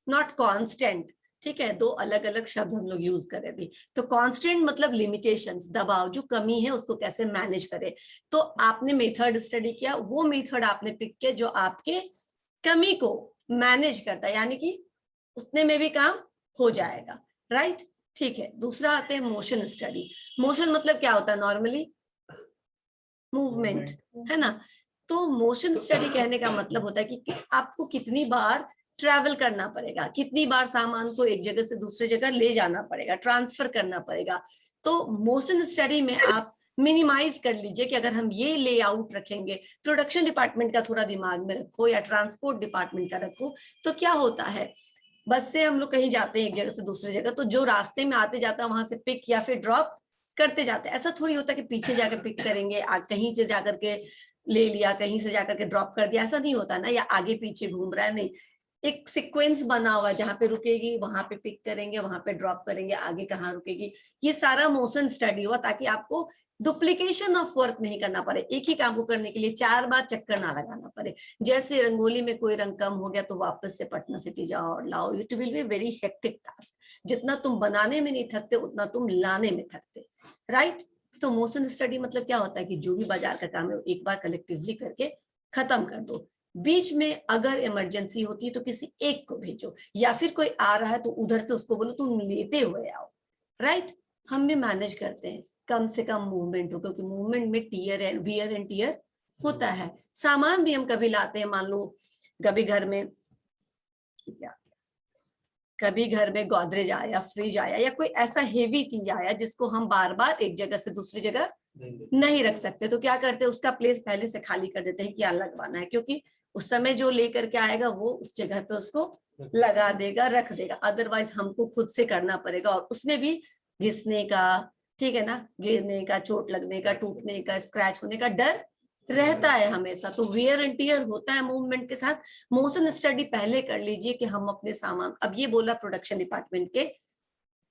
Not constant. ठीक है, दो अलग अलग शब्द हम लोग यूज करें अभी। तो कांस्टेंट मतलब लिमिटेशंस, दबाव, जो कमी है उसको कैसे मैनेज करें। तो आपने मेथड स्टडी किया, वो मेथड आपने पिक किया जो आपके कमी को मैनेज करता है, यानी कि उतने में भी काम हो जाएगा, राइट। ठीक है, दूसरा आते हैं मोशन स्टडी। मोशन मतलब क्या होता है, नॉर्मली मूवमेंट, है ना। तो मोशन स्टडी कहने का मतलब होता है कि आपको कितनी बार ट्रैवल करना पड़ेगा, कितनी बार सामान को एक जगह से दूसरी जगह ले जाना पड़ेगा, ट्रांसफर करना पड़ेगा। तो मोशन स्टडी में आप मिनिमाइज कर लीजिए कि अगर हम ये लेआउट रखेंगे, प्रोडक्शन डिपार्टमेंट का थोड़ा दिमाग में रखो या ट्रांसपोर्ट डिपार्टमेंट का रखो, तो क्या होता है, बस से हम लोग कहीं जाते हैं एक जगह से दूसरी जगह, तो जो रास्ते में आते जाता है वहां से पिक या फिर ड्रॉप करते जाते हैं। ऐसा थोड़ी होता कि पीछे जाकर पिक करेंगे, कहीं से जाकर के ले लिया, कहीं से जाकर के ड्रॉप कर दिया, ऐसा नहीं होता ना, या आगे पीछे घूम रहा है, नहीं। एक सीक्वेंस बना हुआ है, जहां पे रुकेगी वहां पे पिक करेंगे, वहां पे ड्रॉप करेंगे, आगे कहाँ रुकेगी। ये सारा मोशन स्टडी हुआ ताकि आपको डुप्लीकेशन ऑफ वर्क नहीं करना पड़े, एक ही काम को करने के लिए 4 बार चक्कर ना लगाना पड़े। जैसे रंगोली में कोई रंग कम हो गया तो वापस से पटना सिटी जाओ और लाओ, it will be very hectic task. जितना तुम बनाने में नहीं थकते उतना तुम लाने में थकते, राइट। तो मोशन स्टडी मतलब क्या होता है कि जो भी बाजार का काम है एक बार कलेक्टिवली करके खत्म कर दो। बीच में अगर इमरजेंसी होती है तो किसी एक को भेजो, या फिर कोई आ रहा है तो उधर से उसको बोलो तुम लेते हुए आओ, राइट। हम भी मैनेज करते हैं, कम से कम मूवमेंट हो, क्योंकि मूवमेंट में tear and wear and tear होता है। सामान भी हम कभी लाते हैं, मान लो कभी घर में क्या, कभी घर में गोदरेज आया, फ्रिज आया, या कोई ऐसा हेवी चीज आया जिसको हम बार बार एक जगह से दूसरी जगह नहीं रख सकते, तो क्या करते हैं, उसका प्लेस पहले से खाली कर देते हैं, क्या लगवाना है, क्योंकि उस समय जो लेकर के आएगा वो उस जगह पे उसको लगा देगा, रख देगा। अदरवाइज हमको खुद से करना पड़ेगा, और उसमें भी घिसने का, ठीक है ना, गिरने का, चोट लगने का, टूटने का, स्क्रैच होने का डर रहता है हमेशा। तो वियर एंड टियर होता है मूवमेंट के साथ। मोशन स्टडी पहले कर लीजिए कि हम अपने सामान, अब ये बोला प्रोडक्शन डिपार्टमेंट के,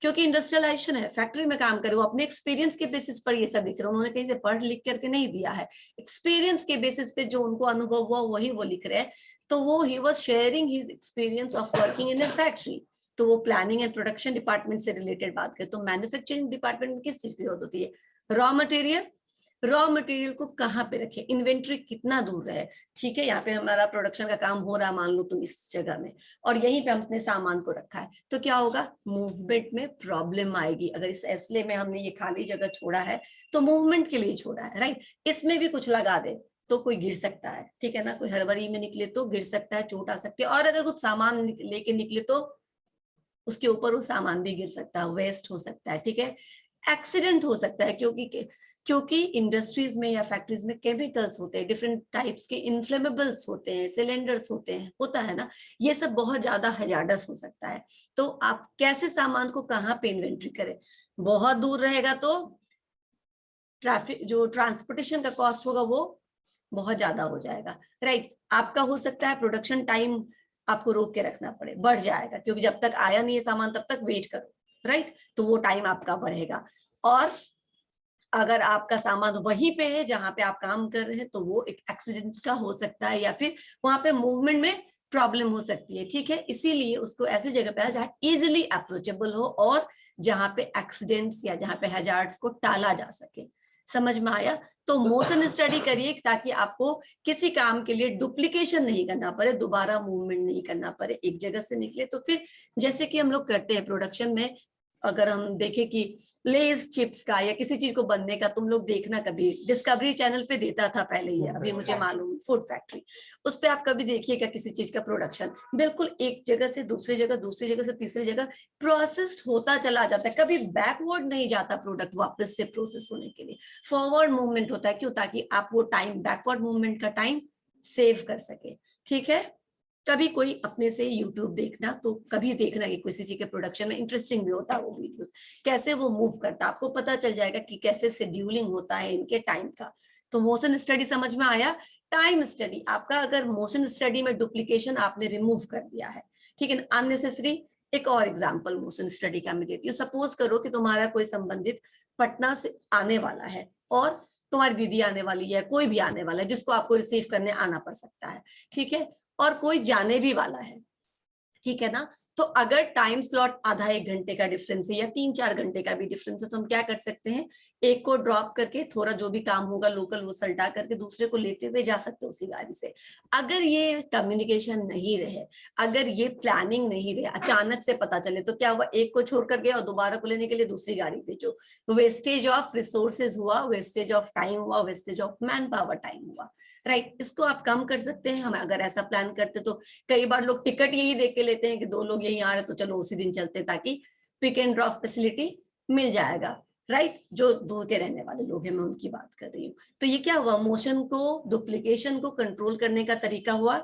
क्योंकि इंडस्ट्रियलाइजेशन है, फैक्ट्री में काम करे, वो अपने एक्सपीरियंस के बेसिस पर ये सब लिख रहे हैं, उन्होंने कहीं से पढ़ लिख करके नहीं दिया है, एक्सपीरियंस के बेसिस पे जो उनको अनुभव हुआ वही वो लिख रहे हैं। तो वो he was sharing his experience of working in a factory. तो वो प्लानिंग एंड प्रोडक्शन डिपार्टमेंट से रिलेटेड बात करें तो मैन्युफैक्चरिंग डिपार्टमेंट में किस चीज की जरूरत होती है, रॉ मटेरियल, रॉ मटेरियल को कहाँ पे रखे, इन्वेंट्री कितना दूर रहे। ठीक है, यहाँ पे हमारा प्रोडक्शन का काम हो रहा है, मान लो तुम इस जगह में, और यहीं पे हमने सामान को रखा है, तो क्या होगा, मूवमेंट में प्रॉब्लम आएगी। अगर इस एसले में हमने ये खाली जगह छोड़ा है तो मूवमेंट के लिए छोड़ा है, राइट। इसमें भी कुछ लगा दे तो कोई गिर सकता है, ठीक है ना, कोई हड़बड़ी में निकले तो गिर सकता है, चोट आ सकती है, और अगर कुछ सामान लेके निकले तो उसके ऊपर वो सामान भी गिर सकता है, वेस्ट हो सकता है, ठीक है, एक्सीडेंट हो सकता है, क्योंकि इंडस्ट्रीज में या फैक्ट्रीज में केमिकल्स होते हैं, डिफरेंट टाइप्स के इन्फ्लेमेबल्स होते हैं, सिलेंडर्स होते हैं, होता है ना, ये सब बहुत ज्यादा हजार्डस हो सकता है। तो आप कैसे सामान को कहाँ पे इन्वेंट्री करें, बहुत दूर रहेगा तो ट्रैफिक, जो ट्रांसपोर्टेशन का कॉस्ट होगा वो बहुत ज्यादा हो जाएगा, राइट। आपका हो सकता है प्रोडक्शन टाइम आपको रोक के रखना पड़े, बढ़ जाएगा, क्योंकि जब तक आया नहीं है सामान तब तक वेट करो, राइट, तो वो टाइम आपका बढ़ेगा। और अगर आपका सामान वहीं पे है जहां पे आप काम कर रहे हैं तो वो एक एक्सीडेंट का हो सकता है, या फिर वहां पे मूवमेंट में प्रॉब्लम हो सकती है, ठीक है। इसीलिए उसको ऐसी जगह पे जहां इजिली अप्रोचेबल हो और जहां पे एक्सीडेंट्स या जहां पे हैजार्ड्स को टाला जा सके। समझ में आया। तो मोशन स्टडी करिए ताकि आपको किसी काम के लिए डुप्लीकेशन नहीं करना पड़े, दोबारा मूवमेंट नहीं करना पड़े, एक जगह से निकले तो फिर जैसे कि हम लोग करते हैं प्रोडक्शन में, अगर हम देखें कि लेज चिप्स का या किसी चीज को बनने का, तुम लोग देखना कभी डिस्कवरी चैनल पे देता था पहले ही, अभी मुझे मालूम, फूड फैक्ट्री, उस पे आप कभी देखिएगा किसी चीज का प्रोडक्शन बिल्कुल एक जगह से दूसरी जगह, दूसरी जगह से तीसरी जगह प्रोसेस्ड होता चला जाता है, कभी बैकवर्ड नहीं जाता प्रोडक्ट वापस से प्रोसेस होने के लिए, फॉरवर्ड मूवमेंट होता है। क्यों, ताकि आप वो टाइम, बैकवर्ड मूवमेंट का टाइम सेव कर सके, ठीक है। कभी कोई अपने से यूट्यूब देखना, तो कभी देखना कि किसी चीज के प्रोडक्शन में इंटरेस्टिंग भी होता है वो वीडियोस, कैसे वो मूव करता है, आपको पता चल जाएगा कि कैसे शेड्यूलिंग होता है इनके टाइम का। तो मोशन स्टडी समझ में आया। टाइम स्टडी आपका, अगर मोशन स्टडी में डुप्लीकेशन आपने रिमूव कर दिया है, ठीक है, अननेसेसरी। एक और एग्जांपल मोशन स्टडी का मैं देती हूँ। सपोज करो कि तुम्हारा कोई संबंधित पटना से आने वाला है और तुम्हारी दीदी आने वाली है, कोई भी आने वाला है जिसको आपको रिसीव करने आना पड़ सकता है, ठीक है, और कोई जाने भी वाला है, ठीक है ना। तो अगर टाइम स्लॉट आधा एक घंटे का डिफरेंस है या 3-4 घंटे का भी डिफरेंस है, तो हम क्या कर सकते हैं, एक को ड्रॉप करके थोड़ा जो भी काम होगा लोकल वो सल्टा करके दूसरे को लेते हुए जा सकते हो उसी गाड़ी से। अगर ये कम्युनिकेशन नहीं रहे, अगर ये प्लानिंग नहीं रहे, अचानक से पता चले, तो क्या हुआ, एक को छोड़कर गया और दोबारा को लेने के लिए दूसरी गाड़ी भेजो, वेस्टेज ऑफ रिसोर्सेज हुआ, वेस्टेज ऑफ टाइम हुआ, wastage of man power time हुआ, राइट। इसको आप कम कर सकते हैं हम अगर ऐसा प्लान करते। तो कई बार लोग टिकट यही देख के लेते हैं कि 2 लोग यही आ रहे तो चलो उसी दिन चलते, ताकि पिक एंड ड्रॉप फैसिलिटी मिल जाएगा, राइट। जो दूर के रहने वाले लोग हैं मैं उनकी बात कर रही हूँ। तो ये क्या हुआ, मोशन को, डुप्लीकेशन को कंट्रोल करने का तरीका हुआ।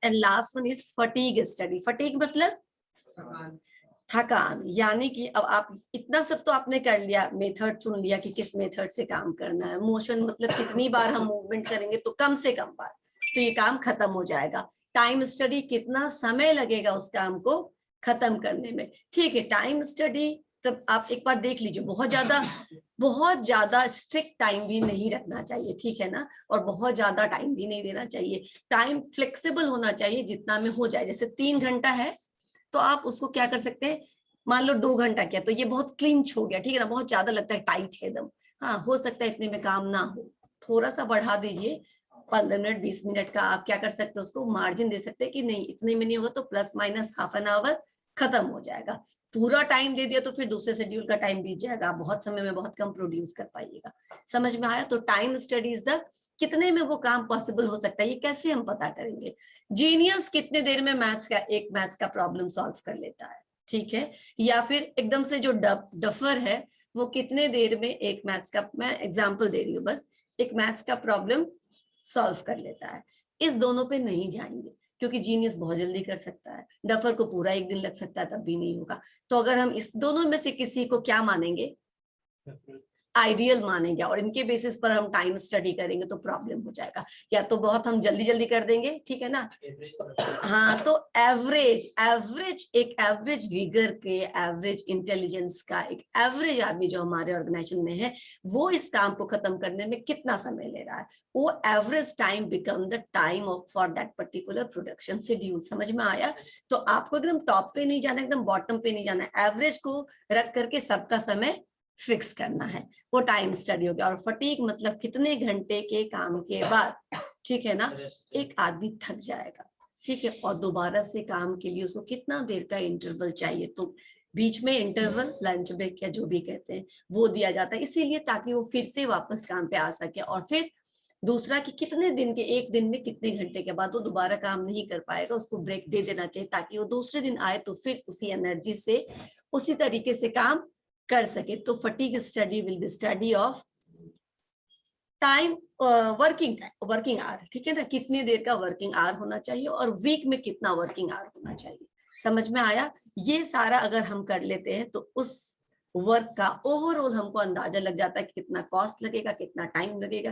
And last one is fatigue study. Fatigue मतलब थकान, यानी कि अब आप इतना सब तो आपने कर लिया, मेथड चुन लिया कि किस मेथड से काम करना है। मोशन मतलब कितनी बार हम मूवमेंट करेंगे, तो कम से कम बार, तो ये काम खत्म हो जाएगा। टाइम स्टडी, कितना समय लगेगा उस काम को खत्म करने में, ठीक है। टाइम स्टडी तब आप एक बार देख लीजिए, बहुत ज्यादा स्ट्रिक्ट टाइम भी नहीं रखना चाहिए, ठीक है ना, और बहुत ज्यादा टाइम भी नहीं देना चाहिए। टाइम फ्लेक्सिबल होना चाहिए, जितना में हो जाए। जैसे 3 घंटा है तो आप उसको क्या कर सकते हैं, मान लो 2 घंटा किया तो ये बहुत क्लिंच हो गया, ठीक है ना, बहुत ज्यादा लगता है टाइट है एकदम। हाँ, हो सकता है इतने में काम ना हो, थोड़ा सा बढ़ा दीजिए, 15 मिनट 20 मिनट का आप क्या कर सकते हो, उसको मार्जिन दे सकते हैं कि नहीं इतने में नहीं होगा तो plus minus half an hour खत्म हो जाएगा। पूरा टाइम दे दिया तो फिर दूसरे शेड्यूल का टाइम बीत जाएगा, आप बहुत समय में बहुत कम प्रोड्यूस कर पाइएगा। समझ में आया। तो टाइम स्टडीज द कितने में वो काम पॉसिबल हो सकता है, ये कैसे हम पता करेंगे। जीनियस कितने देर में एक मैथ्स का प्रॉब्लम सॉल्व कर लेता है, ठीक है, या फिर एकदम से जो डफर है वो कितने देर में एक मैथ्स का, मैं एग्जांपल दे रही हूँ बस, एक मैथ्स का प्रॉब्लम सॉल्व कर लेता है। इस दोनों पे नहीं जाएंगे, क्योंकि जीनियस बहुत जल्दी कर सकता है, डफर को पूरा एक दिन लग सकता है, तब भी नहीं होगा। तो अगर हम इस दोनों में से किसी को क्या मानेंगे, आइडियल मानेंगे, और इनके बेसिस पर हम टाइम स्टडी करेंगे तो प्रॉब्लम हो जाएगा। या तो बहुत हम जल्दी जल्दी कर देंगे, ठीक है ना। हाँ, तो एक एवरेज विगर के, एवरेज इंटेलिजेंस का एक एवरेज आदमी जो हमारे ऑर्गेनाइजेशन में है, वो इस काम को खत्म करने में कितना समय ले रहा है, वो average time become the time of for that particular production schedule. समझ में आया। तो आपको एकदम टॉप पे नहीं जाना, एकदम बॉटम पे नहीं जाना, एवरेज को रख करके सबका समय फिक्स करना है, वो टाइम स्टडी हो गया। और फटीग मतलब कितने घंटे के काम के बाद, ठीक है ना, एक आदमी थक जाएगा, ठीक है, और दोबारा से काम के लिए उसको कितना देर का इंटरवल चाहिए। तो बीच में इंटरवल, लंच ब्रेक या जो भी कहते हैं, वो दिया जाता है इसीलिए ताकि वो फिर से वापस काम पे आ सके। और फिर दूसरा कि कितने दिन के, एक दिन में कितने घंटे के बाद वो दोबारा काम नहीं कर पाएगा, उसको ब्रेक दे देना चाहिए, ताकि वो दूसरे दिन आए तो फिर उसी एनर्जी से उसी तरीके से काम कर सके। तो fatigue study will be study of time, working hour, ठीक है ना, कितनी देर का वर्किंग आवर होना चाहिए और वीक में कितना वर्किंग आवर होना चाहिए। समझ में आया। ये सारा अगर हम कर लेते हैं तो उस वर्क का ओवरऑल हमको अंदाजा लग जाता है कि कितना कॉस्ट लगेगा, कितना टाइम लगेगा,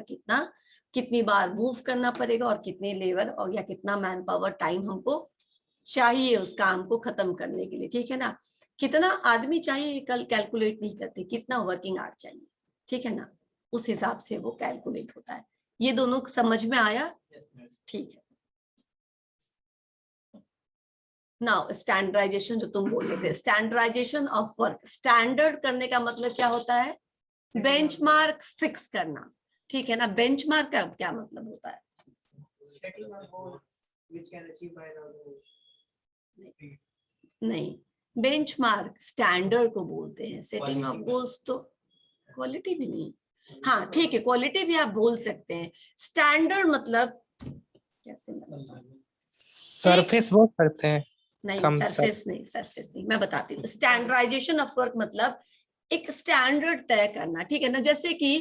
कितनी बार मूव करना पड़ेगा, और कितने लेबर और या कितना मैन पावर टाइम हमको चाहिए उस काम को खत्म करने के लिए, ठीक है ना। कितना आदमी चाहिए कल कैलकुलेट नहीं करते, कितना वर्किंग आवर चाहिए, ठीक है ना, उस हिसाब से वो कैलकुलेट होता है। ये दोनों समझ में आया, ठीक है। नाउ स्टैंडर्डाइजेशन जो तुम बोल रहे थे, स्टैंडर्डाइजेशन ऑफ वर्क। स्टैंडर्ड करने का मतलब क्या होता है, बेंचमार्क फिक्स करना, ठीक है ना। बेंचमार्क का क्या मतलब होता है, नहीं, बेंचमार्क स्टैंडर्ड को बोलते हैं। सेटिंग ऑफ गोल्स तो क्वालिटी भी नहीं, हाँ ठीक है, क्वालिटी भी आप बोल सकते हैं। स्टैंडर्ड मतलब कैसे, सरफेस वर्क करते हैं। नहीं, सरफेस नहीं, मैं बताती हूँ। स्टैंडर्डाइजेशन ऑफ वर्क मतलब एक स्टैंडर्ड तय करना, ठीक है ना। जैसे कि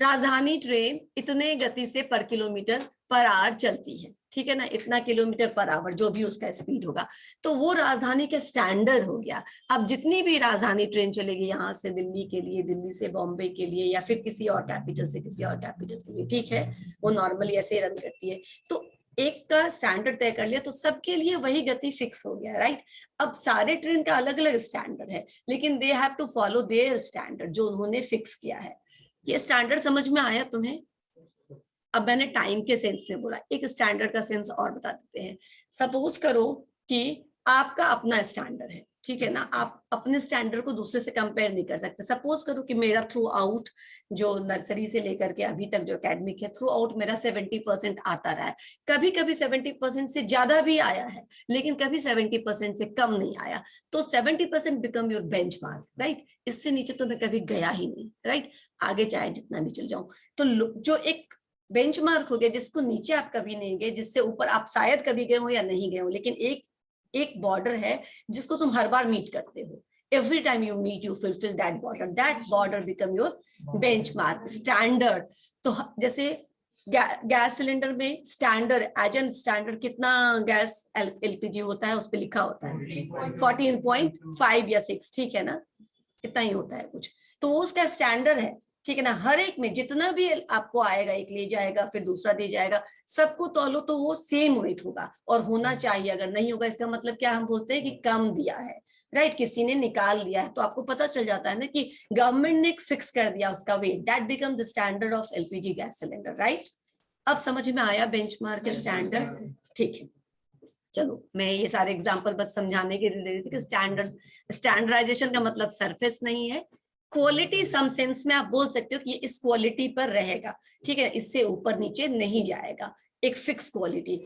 राजधानी ट्रेन इतने गति से पर किलोमीटर पर आवर चलती है, ठीक है ना, इतना किलोमीटर पर आवर जो भी उसका स्पीड होगा, तो वो राजधानी का स्टैंडर्ड हो गया। अब जितनी भी राजधानी ट्रेन चलेगी यहाँ से दिल्ली के लिए, दिल्ली से बॉम्बे के लिए, या फिर किसी और कैपिटल से किसी और कैपिटल के लिए, ठीक है, वो नॉर्मली ऐसे रन करती है। तो एक का स्टैंडर्ड तय कर लिया तो सबके लिए वही गति फिक्स हो गया, राइट। अब सारे ट्रेन का अलग अलग स्टैंडर्ड है, लेकिन they have to follow their standard जो उन्होंने फिक्स किया है। ये स्टैंडर्ड समझ में आया तुम्हें। अब मैंने टाइम के सेंस में बोला, एक स्टैंडर्ड का सेंस और बता देते हैं। सपोज करो कि आपका अपना स्टैंडर्ड है, ठीक है ना, आप अपने स्टैंडर्ड को दूसरे से कंपेयर नहीं कर सकते। सपोज करो कि मेरा थ्रू आउट जो नर्सरी से लेकर के अभी तक जो एकेडमिक है, थ्रू आउट मेरा 70% आता रहा है, कभी कभी 70% से ज्यादा भी आया है, लेकिन कभी 70% से कम नहीं आया, तो 70% बिकम योर बेंचमार्क, राइट। इससे नीचे तो मैं कभी गया ही नहीं, राइट। आगे चाहे जितना भी चल जाऊं, तो जो एक बेंचमार्क हो गया जिसको नीचे आप कभी नहीं गए, जिससे ऊपर आप शायद कभी गए हो या नहीं गए हो, लेकिन एक बॉर्डर है जिसको तुम हर बार मीट करते हो। Every time you meet, you fulfill that border. That border become your benchmark, standard. तो जैसे गैस सिलेंडर में स्टैंडर्ड, एज एन स्टैंडर्ड कितना गैस एलपीजी होता है, उस पर लिखा होता है 14.5 या 6, ठीक है ना, इतना ही होता है कुछ, तो वो उसका स्टैंडर्ड है, ठीक है ना। हर एक में जितना भी आपको आएगा, एक ले जाएगा फिर दूसरा दे जाएगा, सबको तौलो तो वो सेम वेट होगा और होना चाहिए। अगर नहीं होगा इसका मतलब क्या, हम बोलते हैं कि कम दिया है, राइट, किसी ने निकाल लिया है, तो आपको पता चल जाता है ना कि गवर्नमेंट ने फिक्स कर दिया उसका weight, that become the standard of LPG gas cylinder, right. अब समझ में आया बेंचमार्क के स्टैंडर्ड, ठीक है। चलो मैं ये सारे एग्जांपल बस समझाने के लिए दे रही थी कि स्टैंडर्डाइजेशन का मतलब सरफेस नहीं है, क्वालिटी सम सेंस में आप बोल सकते हो कि ये इस क्वालिटी पर रहेगा, ठीक है, इससे ऊपर नीचे नहीं जाएगा, एक फिक्स क्वालिटी।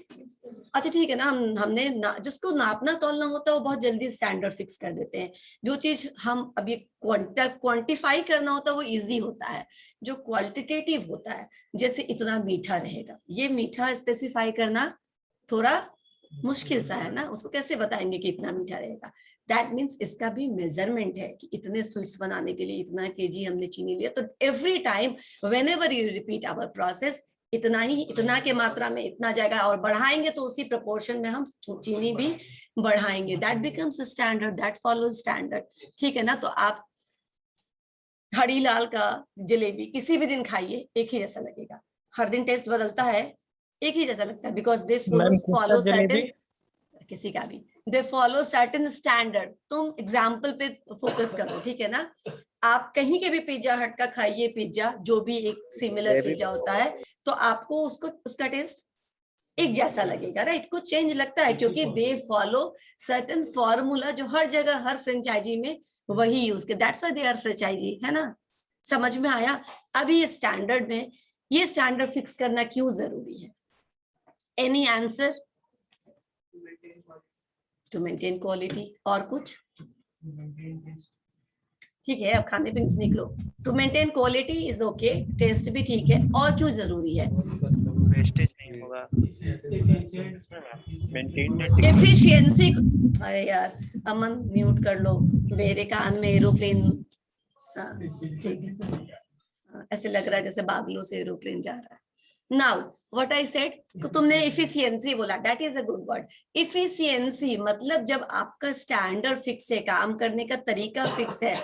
अच्छा ठीक है ना, हमने जिसको नापना तोलना होता है वो बहुत जल्दी स्टैंडर्ड फिक्स कर देते हैं। जो चीज हम अभी क्वांटिफाई करना होता है वो इजी होता है। जो क्वालिटेटिव होता है, जैसे इतना मीठा रहेगा, ये मीठा स्पेसिफाई करना थोड़ा मुश्किल सा है ना, उसको कैसे बताएंगे कि इतना मीठा रहेगा। दैट मीन्स इसका भी मेजरमेंट है कि इतने स्वीट्स बनाने के लिए इतना केजी हमने चीनी लिया, तो every time whenever you repeat our process, इतना ही, इतना के मात्रा में इतना जाएगा, और बढ़ाएंगे तो उसी प्रोपोर्शन में हम चीनी भी बढ़ाएंगे। That becomes standard, that follow standard, ठीक है ना। तो आप हरी लाल का जलेबी किसी भी दिन खाइए, एक ही जैसा लगेगा, हर दिन टेस्ट बदलता है, एक ही जैसा लगता है, बिकॉज दे फॉलो सर्टेन, किसी का भी दे फॉलो सर्टेन स्टैंडर्ड। तुम एग्जाम्पल पे फोकस करो, ठीक है ना। आप कहीं के भी पिज्जा हट का खाइए, पिज्जा जो भी एक सिमिलर पिज्जा होता है, तो आपको उसका टेस्ट एक जैसा लगेगा, राइट। कुछ चेंज लगता है क्योंकि दे फॉलो सर्टेन फॉर्मूला जो हर जगह हर फ्रेंचाइजी में वही यूज के, that's why they are franchisee, है ना। समझ में आया। अभी ये स्टैंडर्ड में ये स्टैंडर्ड फिक्स करना क्यों जरूरी है? Any answer? To maintain quality. और कुछ? ठीक है, अब खाने पीने से निकलो। To maintain quality is okay, taste भी ठीक है, और क्यों जरूरी है? वेस्टेज नहीं होगा, एफिशिएंसी। अरे यार अमन म्यूट कर लो, मेरे कान में एरोप्लेन, ठीक है, ऐसे लग रहा है जैसे बादलों से एरोप्लेन जा रहा है। नाउ व्हाट आई सेड, तो तुमने इफिशियंसी बोला, that is a good word. Efficiency मतलब जब आपका स्टैंडर्ड फिक्स है, काम करने का तरीका फिक्स है,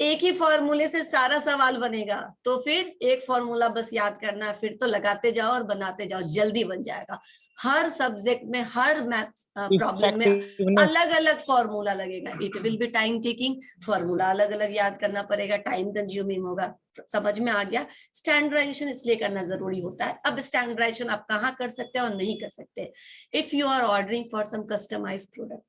एक ही फॉर्मूले से सारा सवाल बनेगा, तो फिर एक फॉर्मूला बस याद करना है, फिर तो लगाते जाओ और बनाते जाओ, जल्दी बन जाएगा। हर सब्जेक्ट में, हर मैथ्स प्रॉब्लम में अलग अलग फॉर्मूला लगेगा, it will be time taking, formula अलग अलग याद करना पड़ेगा, टाइम कंज्यूमिंग होगा। समझ में आ गया? स्टैंडर्डाइजेशन इसलिए करना जरूरी होता है। अब स्टैंडर्डाइजेशन आप कहाँ कर सकते हैं और नहीं कर सकते? If you are ordering for some customised product,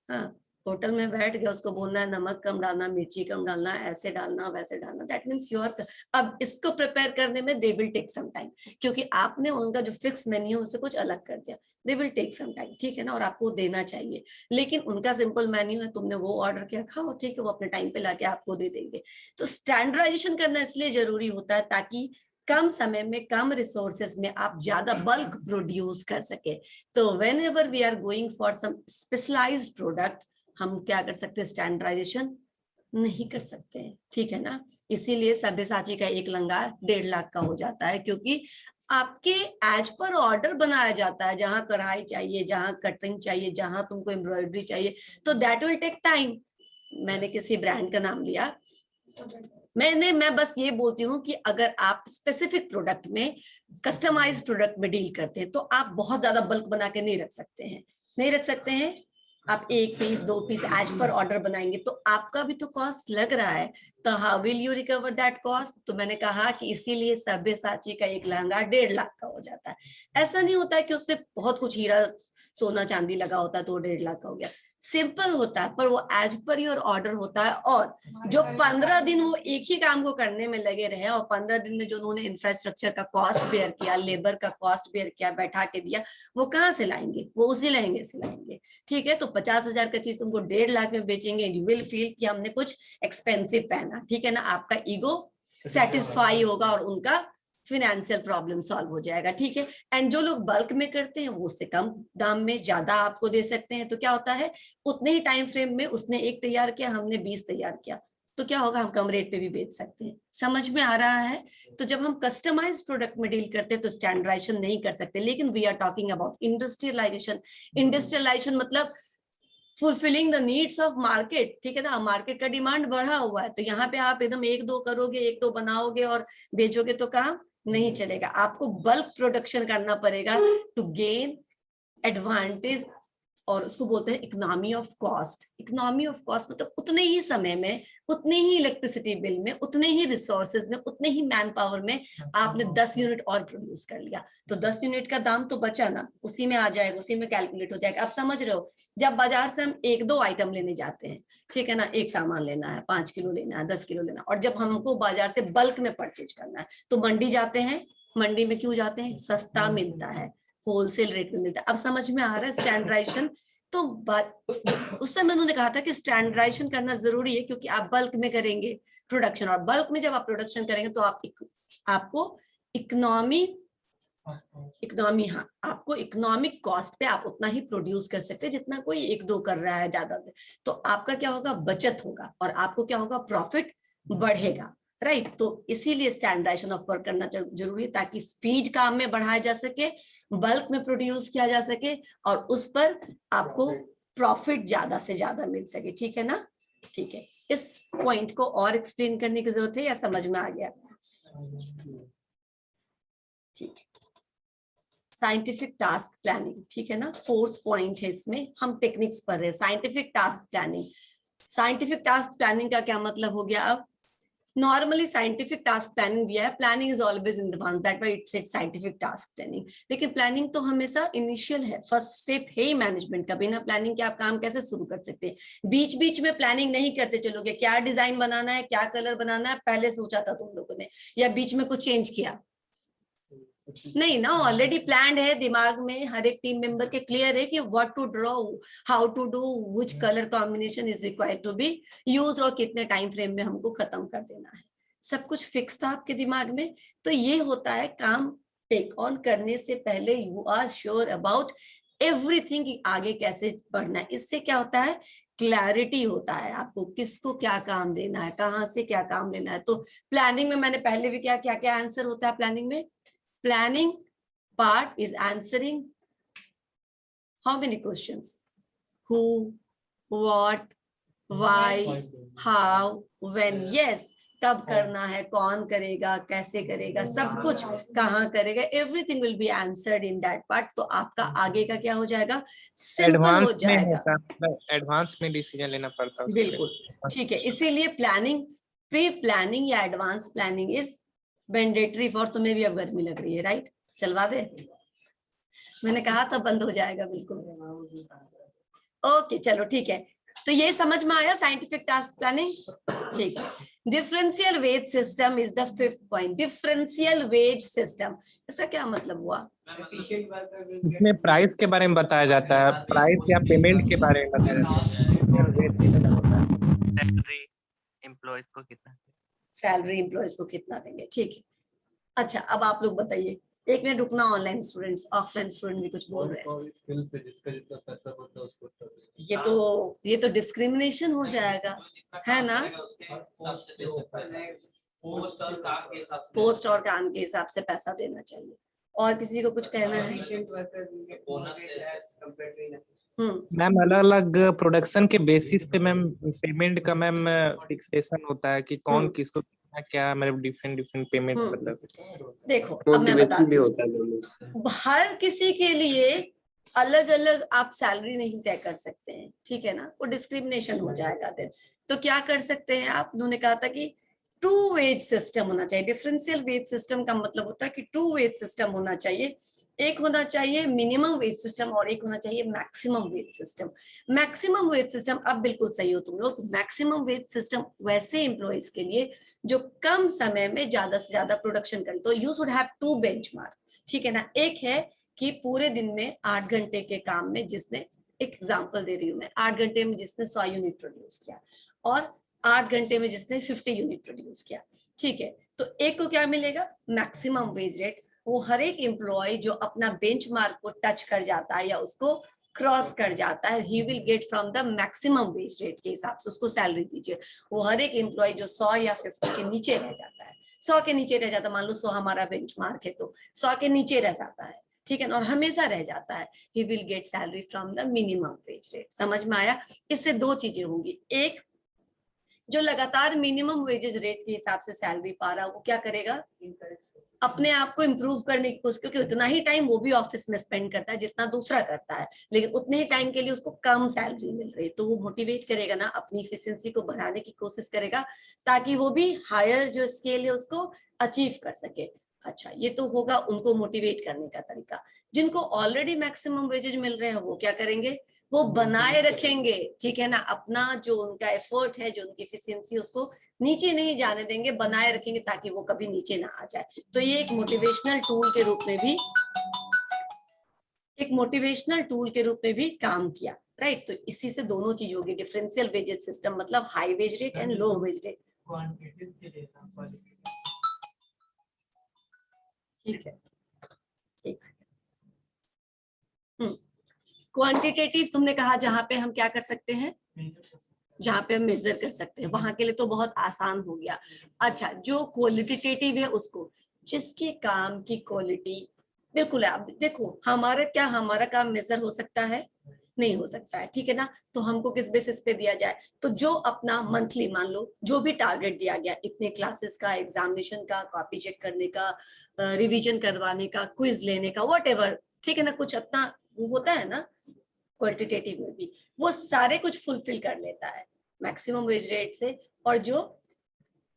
हाँ, होटल में बैठ गया, उसको बोलना है नमक कम डालना, मिर्ची कम डालना, ऐसे डालना, वैसे डालना, दैट मीन्स यू आर। अब इसको प्रिपेयर करने में they will take some time, क्योंकि आपने उनका जो फिक्स मेन्यू उससे कुछ अलग कर दिया, they will take some time, ठीक है ना, और आपको देना चाहिए। लेकिन उनका सिंपल मेन्यू है, तुमने वो ऑर्डर किया, खाओ, ठीक है, वो अपने टाइम पे लाके आपको दे देंगे। तो स्टैंडर्डाइजेशन करना इसलिए जरूरी होता है ताकि कम समय में, कम रिसोर्सेज में आप ज्यादा बल्क प्रोड्यूस कर सके। तो whenever we are going for some specialised product, हम क्या कर सकते हैं? स्टैंडर्डाइजेशन नहीं कर सकते हैं, ठीक है ना। इसीलिए सब्यसाची का एक लंगा 1.5 लाख का हो जाता है, क्योंकि आपके एज पर ऑर्डर बनाया जाता है, जहां कढ़ाई चाहिए, जहां कटिंग चाहिए, जहां तुमको एम्ब्रॉयडरी चाहिए, तो दैट विल टेक टाइम। मैंने किसी ब्रांड का नाम लिया, मैं बस ये बोलती हूँ कि अगर आप स्पेसिफिक प्रोडक्ट में, कस्टमाइज्ड प्रोडक्ट में डील करते हैं, तो आप बहुत ज्यादा बल्क बना के नहीं रख सकते हैं, नहीं रख सकते हैं। आप 1 piece 2 piece as per order बनाएंगे तो आपका भी तो कॉस्ट लग रहा है, तो how will you recover that cost? तो मैंने कहा कि इसीलिए सब्यसाची का एक लहंगा 1.5 लाख का हो जाता है। ऐसा नहीं होता है कि उसमें बहुत कुछ हीरा सोना चांदी लगा होता है तो 1.5 लाख का हो गया। सिंपल होता है पर वो एज पर योर ऑर्डर होता है। और जो 15 दिन वो एक ही काम को करने में लगे रहे और 15 दिन में जो उन्होंने इंफ्रास्ट्रक्चर का कॉस्ट बेयर किया, लेबर का कॉस्ट बेयर किया, बैठा के दिया, वो कहाँ से लाएंगे? वो उसी लहंगे से लाएंगे। ठीक है, तो 50,000 का चीज तुमको 1.5 लाख में बेचेंगे, यू विल फील कि हमने कुछ एक्सपेंसिव पहना। ठीक है ना, आपका ईगो सेटिस्फाई होगा और उनका फिनेंशियल प्रॉब्लम सॉल्व हो जाएगा। ठीक है, एंड जो लोग बल्क में करते हैं वो उससे कम दाम में ज्यादा आपको दे सकते हैं। तो क्या होता है, उतने ही टाइम फ्रेम में उसने 1 तैयार किया, हमने 20 तैयार किया, तो क्या होगा, हम कम रेट पे भी बेच सकते हैं। समझ में आ रहा है? तो जब हम कस्टमाइज्ड प्रोडक्ट में डील करते हैं तो स्टैंडर्डाइजेशन नहीं कर सकते, लेकिन we are talking about industrialization. Industrialization मतलब fulfilling the needs of market. ठीक है ना, मार्केट का डिमांड बढ़ा हुआ है, तो यहाँ पे आप एकदम 1-2 करोगे, 1-2 बनाओगे और बेचोगे तो काम नहीं चलेगा। आपको बल्क प्रोडक्शन करना पड़ेगा टू गेन एडवांटेज, और उसको बोलते हैं economy of cost. Economy of cost मतलब उतने ही समय में, उतने ही इलेक्ट्रिसिटी बिल में, उतने ही रिसोर्सेज में, उतने ही मैन पावर में आपने 10 यूनिट और प्रोड्यूस कर लिया, तो 10 यूनिट का दाम तो बचा ना, उसी में आ जाएगा, उसी में कैलकुलेट हो जाएगा। आप समझ रहे हो? जब बाजार से हम 1-2 आइटम लेने जाते हैं, ठीक है ना, एक सामान लेना है, 5 किलो लेना है, 10 किलो लेना है, और जब हमको बाजार से बल्क में परचेज करना है तो मंडी जाते हैं। मंडी में क्यों जाते हैं? सस्ता मिलता है, होलसेल रेट में मिलता है। अब समझ में आ रहा है स्टैंडर्डाइजेशन? तो उस समय उन्होंने कहा था कि स्टैंडर्डाइजेशन करना जरूरी है, क्योंकि आप बल्क में करेंगे प्रोडक्शन, और बल्क में जब आप प्रोडक्शन करेंगे तो आपको इकोनॉमी हाँ, आपको इकोनॉमिक कॉस्ट पे आप उतना ही प्रोड्यूस कर सकते हैं जितना कोई 1-2 कर रहा है ज्यादा। तो आपका क्या होगा, बचत होगा, और आपको क्या होगा, प्रॉफिट बढ़ेगा। राइट, तो इसीलिए स्टैंडर्डाइजेशन ऑफ वर्क करना जरूरी है, ताकि स्पीड काम में बढ़ाया जा सके, बल्क में प्रोड्यूस किया जा सके, और उस पर आपको प्रॉफिट ज्यादा से ज्यादा मिल सके। ठीक है ना? ठीक है, इस पॉइंट को और एक्सप्लेन करने की जरूरत है या समझ में आ गया? ठीक है, साइंटिफिक टास्क प्लानिंग। ठीक है ना, 4th पॉइंट है, इसमें हम टेक्निक्स पर है। Scientific task planning. Scientific task planning का क्या मतलब हो गया? अब नॉर्मली साइंटिफिक टास्क प्लानिंग दिया है, planning is always in advance, that why it said scientific task planning. लेकिन प्लानिंग तो हमेशा इनिशियल है, फर्स्ट स्टेप है ही मैनेजमेंट का। बिना प्लानिंग के आप काम कैसे शुरू कर सकते हैं? बीच बीच में प्लानिंग नहीं करते चलोगे, क्या डिजाइन बनाना है, क्या कलर बनाना है, पहले सोचा था तुम लोगों ने, या बीच में कुछ चेंज किया? नहीं ना, ऑलरेडी प्लान है दिमाग में, हर एक टीम मेंबर के क्लियर है कि what to draw, how to do, which colour combination is required to be use, और कितने टाइम फ्रेम में हमको खत्म कर देना है। सब कुछ फिक्स था आपके दिमाग में। तो ये होता है, काम टेक ऑन करने से पहले you are sure about everything, आगे कैसे बढ़ना है। इससे क्या होता है, क्लैरिटी होता है, आपको किसको क्या काम देना है, कहाँ से क्या काम लेना है। तो प्लानिंग में मैंने पहले भी क्या क्या क्या आंसर होता है प्लानिंग में? Planning part is answering how many questions? Who, what, why, how, when. Yes, कब करना है, कौन करेगा, कैसे करेगा, सब कुछ कहाँ करेगा, everything will be answered in that part. तो आपका आगे का क्या हो जाएगा, सिंपल हो जाएगा। एडवांस में डिसीजन लेना पड़ता है। बिल्कुल ठीक है, इसीलिए प्लानिंग, प्री प्लानिंग या advance planning is mandatory for. तुम्हें भी अब गर्मी लग रही है, राइट? चलवा दे, मैंने कहा था बंद हो जाएगा बिल्कुल। ओके चलो ठीक है, तो ये समझ में आया साइंटिफिक टास्क प्लानिंग। ठीक है, differential wage system is the 5th point. Differential wage system, इसका क्या मतलब हुआ? इसमें प्राइस के बारे में बताया जाता है, प्राइस या पेमेंट के बारे में बताया जाता है। सैलरी एम्प्लॉयज को कितना, सैलरी एम्प्लॉयज को कितना देंगे। ठीक है, अच्छा अब आप लोग बताइए, 1 मिनट रुकना, ऑनलाइन स्टूडेंट्स, ऑफलाइन स्टूडेंट भी कुछ बोल रहे हैं। ये तो डिस्क्रिमिनेशन हो जाएगा, है ना? पोस्ट और काम के हिसाब से पैसा देना चाहिए। और किसी को कुछ कहना है? मैम अलग अलग प्रोडक्शन के बेसिस पे मैम पेमेंट का मैम फिक्सेशन होता है कि कौन किसको क्या, मतलब डिफरेंट पेमेंट। मतलब देखो अब मैं बताती हूँ, हर किसी के लिए अलग अलग आप सैलरी नहीं तय कर सकते हैं, ठीक है ना, वो डिस्क्रिमिनेशन हो जाएगा। तो क्या कर सकते हैं आप? उन्होंने कहा था कि ट्रू वेज सिस्टम होना चाहिए। डिफरेंशियल वेज सिस्टम का मतलब होता है कि ट्रू वेज सिस्टम होना चाहिए। एक होना चाहिए मिनिमम वेज सिस्टम और एक होना चाहिए maximum wage system. Maximum wage system, अब बिल्कुल सही हो तुम लोग, मैक्सिमम वेज सिस्टम वैसे एम्प्लॉयज के लिए जो कम समय में ज्यादा से ज्यादा प्रोडक्शन करें। तो you should have to benchmark, ठीक है ना। एक है कि पूरे दिन में 8 घंटे के काम में जिसने, एक एग्जांपल दे रही हूं मैं, 8 घंटे में जिसने 100 यूनिट प्रोड्यूस किया और 8 घंटे में जिसने 50 यूनिट प्रोड्यूस किया, ठीक है। तो एक को क्या मिलेगा, मैक्सिमम वेज रेट। वो हर एक एम्प्लॉय जो अपना बेंचमार्क को टच कर जाता है या उसको क्रॉस कर जाता है, he will get from the maximum wage rate के हिसाब से उसको सैलरी दीजिए। वो हर एक एम्प्लॉय जो 100 या 50 के नीचे रह जाता है, 100 के नीचे रह जाता है, मान लो 100 हमारा बेंचमार्क है तो 100 के नीचे रह जाता है, ठीक है ना, और हमेशा रह जाता है, he will get salary from the minimum wage rate. समझ में आया। इससे दो चीजें होंगी, एक जो लगातार मिनिमम वेजेस रेट के हिसाब से सैलरी पा रहा है वो क्या करेगा, अपने आप को इम्प्रूव करने की कोशिश, क्योंकि उतना ही टाइम वो भी ऑफिस में स्पेंड करता है जितना दूसरा करता है, लेकिन उतने ही टाइम के लिए उसको कम सैलरी मिल रही है, तो वो मोटिवेट करेगा ना, अपनी इफिशिएंसी को बढ़ाने की कोशिश करेगा ताकि वो भी हायर जो स्केल है उसको अचीव कर सके। अच्छा, ये तो होगा उनको मोटिवेट करने का तरीका। जिनको ऑलरेडी मैक्सिमम वेजेज मिल रहे हैं वो क्या करेंगे, वो बनाए रखेंगे, ठीक है ना, अपना जो उनका एफर्ट है, जो उनकी एफिशिएंसी, उसको नीचे नहीं जाने देंगे, बनाए रखेंगे ताकि वो कभी नीचे ना आ जाए। तो ये एक मोटिवेशनल टूल के रूप में भी, एक मोटिवेशनल टूल के रूप में भी काम किया, राइट। तो इसी से दोनों चीज होगी, डिफरेंशियल वेजेस सिस्टम मतलब high wage rate and low wage rate. ठीक है, एक सेकंड। क्वांटिटेटिव तुमने कहा जहां पे हम क्या कर सकते हैं, जहां पे हम मेजर कर सकते हैं, वहां के लिए तो बहुत आसान हो गया। अच्छा, जो क्वालिटेटिव है उसको, जिसके काम की क्वालिटी, बिल्कुल है। अब देखो हमारा क्या, हमारा काम मेजर हो सकता है, नहीं हो सकता है, ठीक है ना। तो हमको किस बेसिस पे दिया जाए, तो जो अपना मंथली, मान लो जो भी टारगेट दिया गया, इतने क्लासेस का, एग्जामिनेशन का, कॉपी चेक करने का, रिवीजन करवाने का, क्विज लेने का, व्हाटएवर, ठीक है ना, कुछ अपना वो होता है ना क्वालिटेटिव में भी, वो सारे कुछ फुलफिल कर लेता है मैक्सिमम वेज रेट से, और जो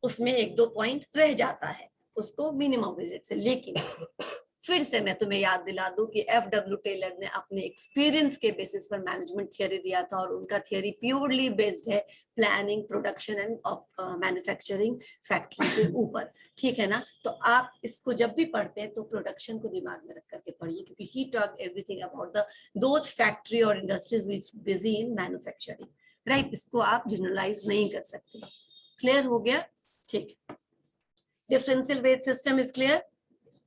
उसमें एक दो पॉइंट रह जाता है उसको मिनिमम वेज रेट से। लेकिन फिर से मैं तुम्हें याद दिला दूं कि एफडब्ल्यू टेलर ने अपने एक्सपीरियंस के बेसिस पर मैनेजमेंट थियरी दिया था, और उनका थियरी प्योरली बेस्ड है planning, production and manufacturing factory के ऊपर, ठीक है ना। तो आप इसको जब भी पढ़ते हैं तो प्रोडक्शन को दिमाग में रख करके पढ़िए, क्योंकि he talk everything about the those factory और industries which busy in manufacturing, right. इसको आप जनरलाइज नहीं कर सकते। क्लियर हो गया, ठीक। Differential wage system is clear.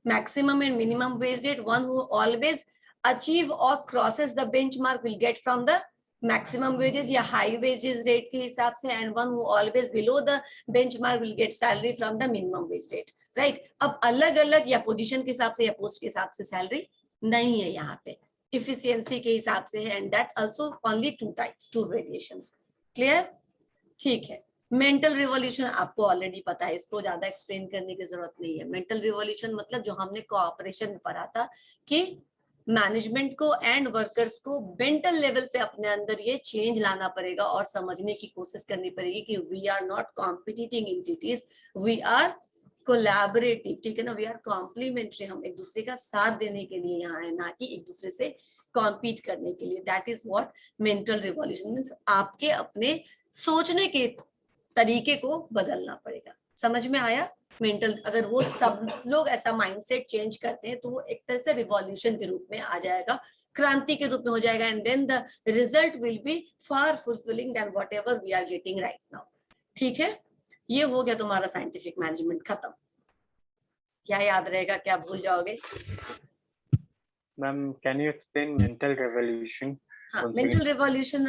Maximum and minimum wage rate, one who always achieve or crosses the benchmark will get from the maximum wages या high wages rate के हिसाब से, and one who always below the benchmark will get salary from the minimum wage rate, right। अब अलग अलग या position के हिसाब से या पोस्ट के हिसाब से सैलरी नहीं है यहाँ पे, इफिशियंसी के हिसाब से है, and that also only two types, two variations। clear, ठीक है। मेंटल रिवॉल्यूशन आपको ऑलरेडी पता है, इसको ज्यादा एक्सप्लेन करने की जरूरत नहीं है। मेंटल रिवॉल्यूशन मतलब जो हमने कोऑपरेशन में पढ़ा था कि मैनेजमेंट को एंड वर्कर्स को मेंटल लेवल पे अपने अंदर ये चेंज लाना पड़ेगा और समझने की कोशिश करनी पड़ेगी कि we are not competing entities, we are collaborative, ठीक है ना, वी आर कॉम्प्लीमेंट्री। हम एक दूसरे का साथ देने के लिए यहाँ है, ना कि एक दूसरे से कॉम्पीट करने के लिए। That is what mental revolution means. आपके अपने सोचने के तरीके को बदलना पड़ेगा। समझ में आया। मेंटल, अगर वो सब लोग ऐसा माइंडसेट चेंज करते हैं तो वो एक तरह से रिवॉल्यूशन के रूप में आ जाएगा, क्रांति के रूप में हो जाएगा, and then the result will be far fulfilling than whatever we are getting right now. ठीक है, ये हो गया तुम्हारा साइंटिफिक मैनेजमेंट खत्म। क्या याद रहेगा, क्या भूल जाओगे? Ma'am can you explain mental revolution? हाँ, मेंटल रिवॉल्यूशन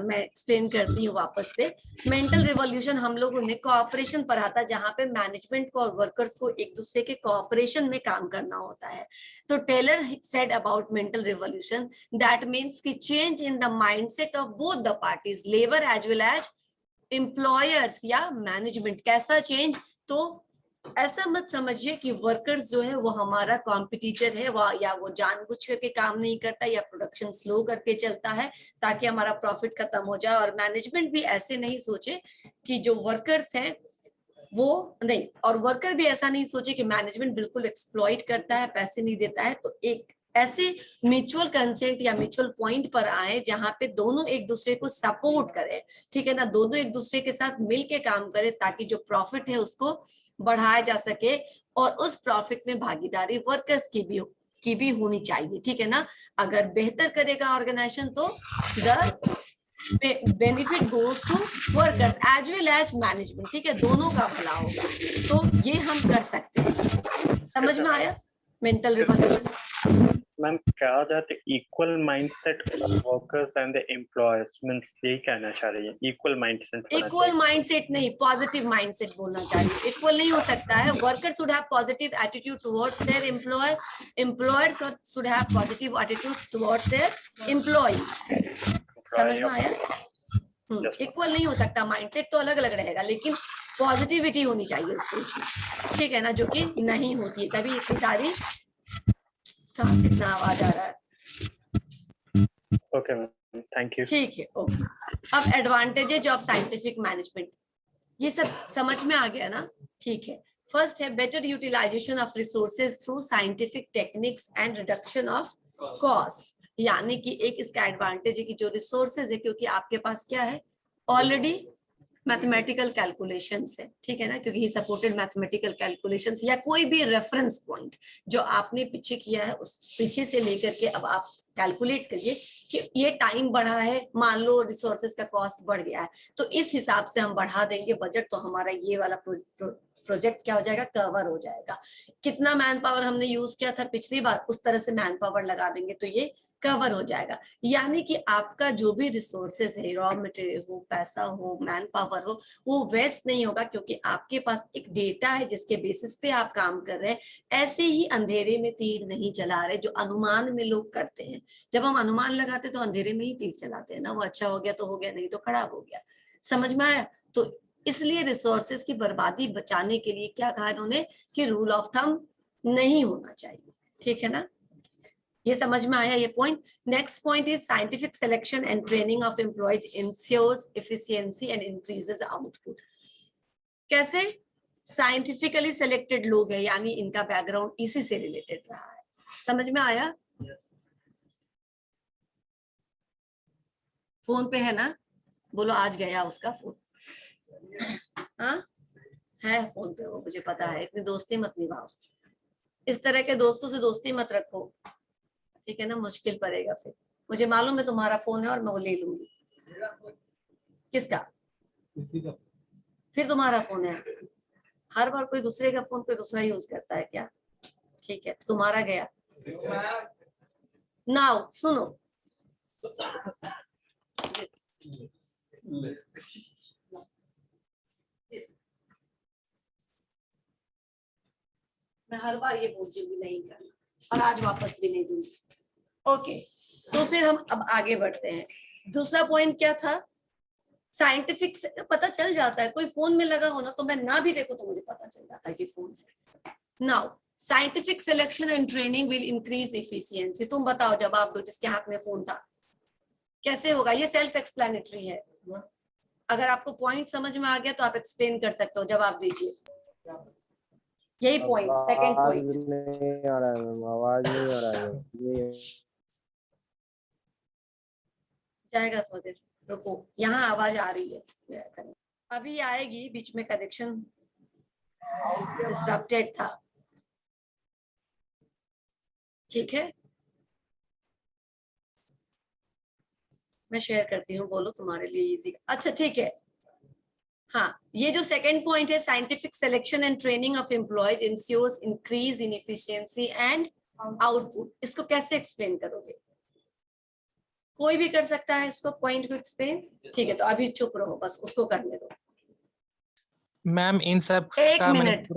मैं एक्सप्लेन करती हूँ वापस से। मेंटल रिवॉल्यूशन हम लोगों ने कोऑपरेशन पढ़ा था, जहाँ पे मैनेजमेंट को और वर्कर्स को एक दूसरे के कोऑपरेशन में काम करना होता है। तो Taylor said about mental revolution that means की change in the mindset of both the parties, labour as well as employers या मैनेजमेंट। कैसा चेंज? तो ऐसा मत समझिए कि वर्कर्स जो है वो हमारा कॉम्पिटिटर है, या वो जानबूझ करके काम नहीं करता या प्रोडक्शन स्लो करके चलता है ताकि हमारा प्रॉफिट खत्म हो जाए। और मैनेजमेंट भी ऐसे नहीं सोचे कि जो वर्कर्स हैं वो नहीं, और वर्कर भी ऐसा नहीं सोचे कि मैनेजमेंट बिल्कुल एक्सप्लॉइट करता है, पैसे नहीं देता है। तो एक ऐसे म्यूचुअल कंसेंट या म्यूचुअल पॉइंट पर आए जहां पे दोनों एक दूसरे को सपोर्ट करें, ठीक है ना, दोनों एक दूसरे के साथ मिलके काम करें ताकि जो प्रॉफिट है उसको बढ़ाया जा सके, और उस प्रॉफिट में भागीदारी वर्कर्स की भी होनी चाहिए, ठीक है ना। अगर बेहतर करेगा ऑर्गेनाइजेशन तो the benefit goes to workers as well as management, ठीक है, दोनों का भला होगा। तो ये हम कर सकते हैं। समझ में आया मेंटल रिवॉल्यूशन? मैम क्या जाते equal mindset workers and the employers means ये कहना चाह रही है इक्वल माइंडसेट? इक्वल माइंडसेट नहीं, पॉजिटिव माइंडसेट बोलना चाहिए। इक्वल नहीं हो सकता है। Worker should have positive attitude towards their employer, employer should have positive attitude towards their employee. समझ में आया? इक्वल नहीं हो सकता, माइंडसेट तो अलग अलग रहेगा, लेकिन पॉजिटिविटी होनी चाहिए उस सोच में, ठीक है ना, जो कि नहीं होती है। तभी इतनी सारी, कहां से इतना आवाज आ रहा है? Okay ma'am, thank you. ठीक है, ओके। अब एडवांटेजेस ऑफ साइंटिफिक मैनेजमेंट, ये सब समझ में आ गया ना? ठीक है। फर्स्ट है better utilisation of resources through scientific techniques and reduction of cost. यानी कि एक इसका एडवांटेज है कि जो रिसोर्सेज है, क्योंकि आपके पास क्या है ऑलरेडी मैथमेटिकल कैलकुलेशंस है, ठीक है ना, क्योंकि ही सपोर्टेड मैथमेटिकल कैलकुलेशंस, या कोई भी रेफरेंस पॉइंट जो आपने पीछे किया है उस पीछे से लेकर के अब आप कैलकुलेट करिए कि ये टाइम बढ़ा है, मान लो रिसोर्सेज का कॉस्ट बढ़ गया है, तो इस हिसाब से हम बढ़ा देंगे बजट, तो हमारा ये वाला प्रोजेक्ट क्या हो जाएगा, कवर हो जाएगा। कितना मैन पावर हमने यूज किया था पिछली बार, उस तरह से मैन पावर लगा देंगे तो ये कवर हो जाएगा। यानी कि आपका जो भी रिसोर्सेज है, रॉ मटेरियल हो, पैसा हो, मैन पावर हो, वो वेस्ट नहीं होगा, क्योंकि आपके पास एक डेटा है जिसके बेसिस पे आप काम कर रहे हैं। ऐसे ही अंधेरे में तीर नहीं चला रहे, जो अनुमान में लोग करते हैं। जब हम अनुमान लगाते तो अंधेरे में ही तीर चलाते हैं ना, वो अच्छा हो गया तो हो गया, नहीं तो खराब हो गया। समझ में आया? तो इसलिए रिसोर्सेज की बर्बादी बचाने के लिए क्या कहा इन्होंने कि रूल ऑफ थंब नहीं होना चाहिए, ठीक है ना। ये समझ में आया ये point? Next point is scientific selection and training of employees ensures efficiency and increases output. कैसे? साइंटिफिकली सिलेक्टेड लोग है, यानी इनका बैकग्राउंड इसी से रिलेटेड रहा है। समझ में आया? फोन पे है ना? बोलो आज गया उसका फोन। हाँ है फोन पे, वो मुझे पता है। इतनी दोस्ती मत निभाओ, इस तरह के दोस्तों से दोस्ती मत रखो, ठीक है ना, मुश्किल पड़ेगा फिर। मुझे मालूम है तुम्हारा फोन है और मैं वो ले लूंगी। किसका? फिर तुम्हारा फोन है? हर बार कोई दूसरे का फोन कोई दूसरा यूज करता है क्या? ठीक है, तुम्हारा गया। नाउ सुनो, मैं हर बार ये बोलती हूँ नहीं करना, और आज वापस भी नहीं दूंगी। ओके, तो फिर हम अब आगे बढ़ते हैं। दूसरा पॉइंट क्या था? साइंटिफिक से पता चल जाता है, कोई फोन में लगा हो ना, तो मैं ना भी देखो तो मुझे पता चल जाता है कि फोन है। Now scientific selection and training will increase efficiency. तुम बताओ, जवाब दो जिसके हाथ में फोन था। कैसे होगा? ये सेल्फ एक्सप्लेनेटरी है। अगर आपको पॉइंट समझ में आ गया तो आप एक्सप्लेन कर सकते हो, जवाब दीजिए। यही पॉइंट, सेकंड पॉइंट। नहीं आ रहा है मैम, आवाज नहीं आ रहा है। जाएगा थोड़ी देर, रुको, यहाँ आवाज आ रही है, अभी आएगी। बीच में कनेक्शन डिसरप्टेड था, ठीक है। मैं शेयर करती हूँ, बोलो तुम्हारे लिए इजी। अच्छा ठीक है, हाँ, ये जो सेकंड पॉइंट है, scientific selection and training of employees ensures increase in efficiency and output, इसको कैसे एक्सप्लेन करोगे? कोई भी कर सकता है इसको, पॉइंट को एक्सप्लेन। ठीक है, तो अभी चुप रहो, बस उसको करने दो। मैम इन सब एक का मिनट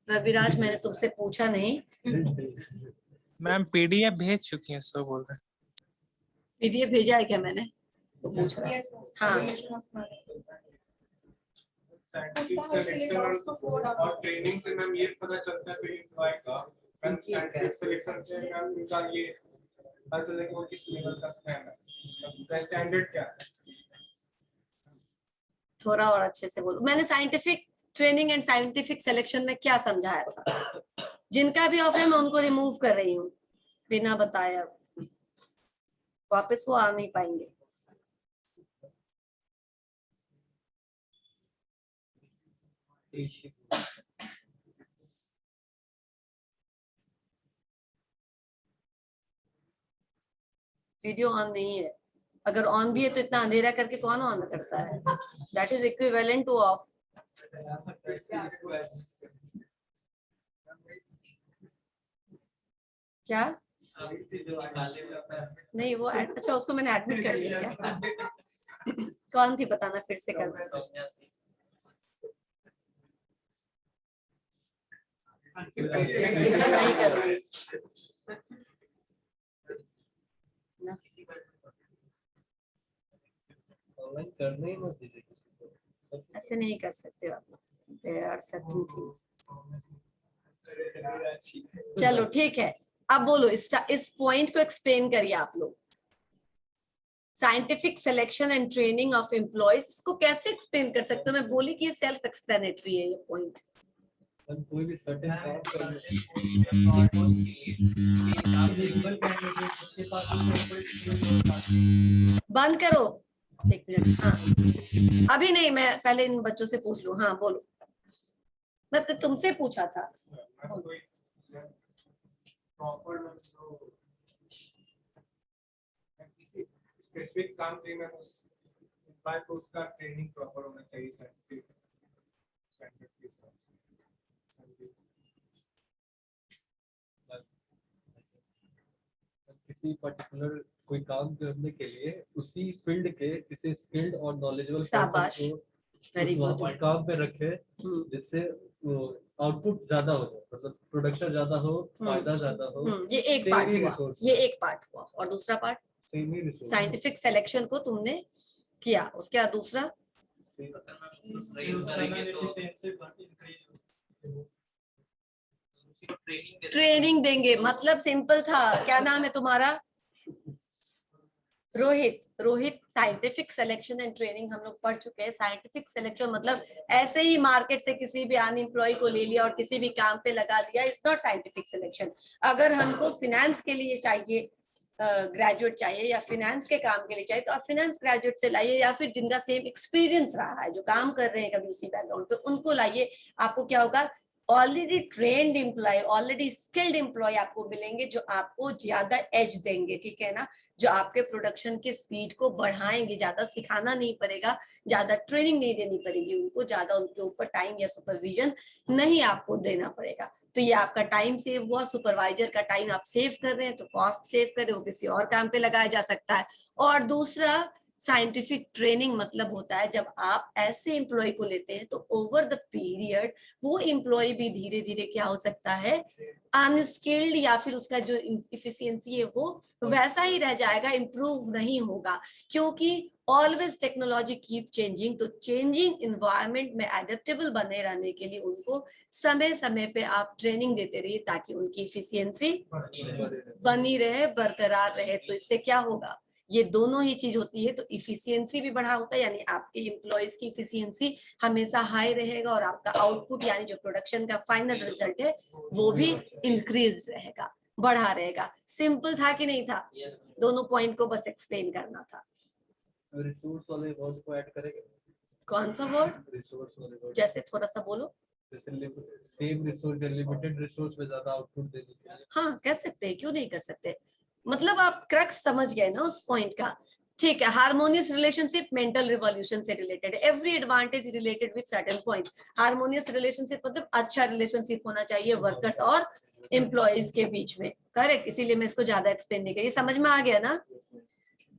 रविराज, मैंने तुमसे पूछा नहीं। मैम पीडीएफ भेज चुकी हैं, सो बोल रहे हैं। पीडीएफ भेजा है क्या मैंने? तो पूछ रहा है। हाँ, साइंटिफिक सिलेक्शन और ट्रेनिंग से मैम ये पता चलता है कि एम्प्लॉय का साइंटिफिक सिलेक्शन से मैम उनका ये पता चलता है कि वो किस लेवल का स्पैन है, उसका स्टैंडर्ड क्या है। थोड़ा और अच्छे से बोलो। मैंने scientific training and scientific selection में क्या समझाया था? जिनका भी ऑफ है मैं उनको रिमूव कर रही हूँ बिना बताया, वापस वो आ नहीं पाएंगे। वीडियो ऑन नहीं है, अगर ऑन भी है तो इतना अंधेरा करके कौन ऑन करता है? That is equivalent two of. क्या नहीं वो अच्छा उसको मैंने एडमिट कर लिया क्या? कौन थी बताना फिर से कर। नहीं कर ना। ऐसे नहीं कर सकते आप, there are certain things। चलो ठीक है, अब बोलो इस पॉइंट को एक्सप्लेन करिए आप लोग। Scientific selection and training of employees, इसको कैसे एक्सप्लेन कर सकते हो? मैं बोली कि ये सेल्फ एक्सप्लेनेटरी है ये पॉइंट। कोई भी सर्टेन बंद करो एक मिनट। हाँ अभी नहीं, मैं पहले इन बच्चों से पूछ लूं। हाँ बोलो, मैं तो तुमसे पूछा था। किसी स्पेसिफिक काम के लिए उस एम्प्लॉय को उसका ट्रेनिंग प्रॉपर होना चाहिए साइंटिफिक के हिसाब से। किसी पर्टिकुलर कोई काम करने के लिए उसी फील्ड के किसी स्किल्ड और नॉलेजेबल शाबाश, पर्सन को वेरी उस गुड। काम पे रखे जिससे आउटपुट ज्यादा हो जाए, मतलब प्रोडक्शन ज्यादा हो, फायदा ज्यादा हो। ये एक पार्ट हुआ, ये एक पार्ट हुआ। और दूसरा पार्ट साइंटिफिक सिलेक्शन को तुमने किया, उसके बाद दूसरा ट्रेनिंग देंगे। मतलब सिंपल था, क्या नाम है तुम्हारा? Rohit. Rohit, scientific selection and training हम लोग पढ़ चुके हैं। साइंटिफिक सिलेक्शन मतलब ऐसे ही मार्केट से किसी भी अनएम्प्लॉय को ले लिया और किसी भी काम पे लगा दिया, इट्स नॉट साइंटिफिक सिलेक्शन। अगर हमको फिनेंस के लिए चाहिए ग्रेजुएट चाहिए या फिनेंस के काम के लिए चाहिए तो आप फिनेंस ग्रेजुएट से लाइए, या फिर जिनका सेम एक्सपीरियंस रहा है, जो काम कर रहे हैं कभी उसी बैकग्राउंड पे, उनको लाइए। आपको क्या होगा, already trained employee, already skilled employee आपको मिलेंगे जो आपको ज्यादा एज देंगे, ठीक है ना, जो आपके प्रोडक्शन की स्पीड को बढ़ाएंगे। ज्यादा सिखाना नहीं पड़ेगा, ज्यादा ट्रेनिंग नहीं देनी पड़ेगी उनको, ज्यादा उनके ऊपर टाइम या सुपरविजन नहीं आपको देना पड़ेगा। तो ये आपका टाइम सेव हुआ, सुपरवाइजर का टाइम आप सेव कर रहे हैं तो कॉस्ट सेव कर रहे हो, किसी और काम पे लगाया जा सकता है। और दूसरा साइंटिफिक ट्रेनिंग मतलब होता है जब आप ऐसे एम्प्लॉय को लेते हैं तो ओवर द पीरियड वो एम्प्लॉय भी धीरे धीरे क्या हो सकता है, अनस्किल्ड, या फिर उसका जो इफिशियंसी है वो वैसा ही रह जाएगा, इम्प्रूव नहीं होगा। क्योंकि ऑलवेज टेक्नोलॉजी कीप चेंजिंग, तो चेंजिंग इन्वायरमेंट में एडेप्टेबल बने रहने के लिए उनको समय समय पे आप ट्रेनिंग देते रहिए ताकि उनकी इफिशियंसी बनी रहे, बरकरार रहे। तो इससे क्या होगा, ये दोनों ही चीज होती है। तो इफिशियंसी भी बढ़ा होता है, यानी आपके एम्प्लॉयज की इफिशियंसी हमेशा हाई रहेगा और आपका आउटपुट यानी जो प्रोडक्शन का फाइनल रिजल्ट है वो भी इंक्रीज रहेगा, बढ़ा रहेगा। सिंपल था कि नहीं था? दोनों पॉइंट को बस एक्सप्लेन करना था। रिसोर्स वाले वर्ड को ऐड करेंगे। कौन सा वर्ड? रिसोर्स वाले वर्ड, जैसे थोड़ा सा बोलो। जैसे सेम रिसोर्स या लिमिटेड रिसोर्स में ज्यादा आउटपुट देने के लिए। हाँ कह सकते हैं, क्यों नहीं कर सकते। मतलब आप क्रक्स समझ गए ना उस पॉइंट का, ठीक है। हार्मोनियस रिलेशनशिप मेंटल रिवॉल्यूशन से रिलेटेड है। Every advantage related with certain point. Harmonious relationship मतलब अच्छा रिलेशनशिप होना चाहिए वर्कर्स और एम्प्लॉयज के बीच में, करेक्ट। इसीलिए मैं इसको ज्यादा एक्सप्लेन नहीं करी, समझ में आ गया ना।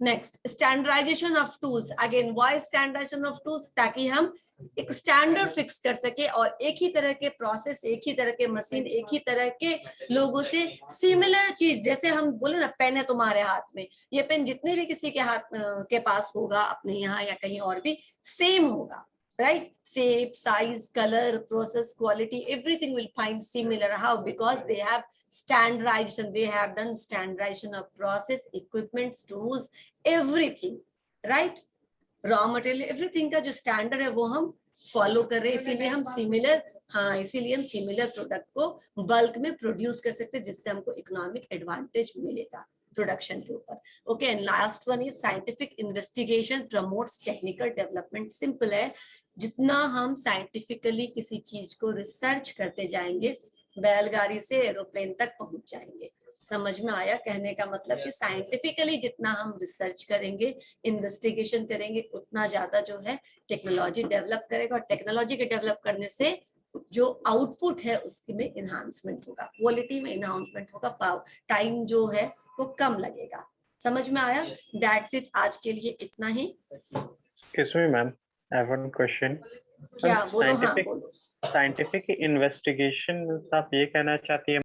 Next, standardisation of tools. Again why standardisation of tools? ताकि हम एक स्टैंडर्ड फिक्स कर सके और एक ही तरह के प्रोसेस, एक ही तरह के मशीन, एक ही तरह के लोगों से सिमिलर चीज। जैसे हम बोले ना, पेन है तुम्हारे हाथ में, ये पेन जितने भी किसी के हाथ के पास होगा अपने यहाँ या कहीं और भी सेम होगा, right? Shape, size, color, process, quality, everything will find similar. How? Because they have standardization. They have done standardization of process, equipments, tools, everything, right? Raw material, everything का जो standard है वो हम फॉलो कर रहे हैं, इसीलिए हम सिमिलर, हाँ इसीलिए हम सिमिलर प्रोडक्ट को बल्क में प्रोड्यूस कर सकते हैं, जिससे हमको इकोनॉमिक एडवांटेज मिलेगा प्रोडक्शन के ऊपर। Okay, and last one is scientific investigation promotes technical development. Simple है, जितना हम साइंटिफिकली किसी चीज को रिसर्च करते जाएंगे, बैलगाड़ी से एरोप्लेन तक पहुंच जाएंगे। समझ में आया? कहने का मतलब कि साइंटिफिकली जितना हम रिसर्च करेंगे, इन्वेस्टिगेशन करेंगे, उतना ज्यादा जो है टेक्नोलॉजी डेवलप करेगा, और टेक्नोलॉजी के डेवलप करने से जो आउटपुट है उसकी में इन्हांसमेंट होगा, क्वालिटी में इन्हांसमेंट होगा, टाइम जो है वो कम लगेगा। समझ में आया? दैट्स इट, आज के लिए इतना ही। Excuse me, ma'am. I have one question. क्या बोलो? हाँ Scientific बोलो। scientific investigation आप ये कहना चाहती है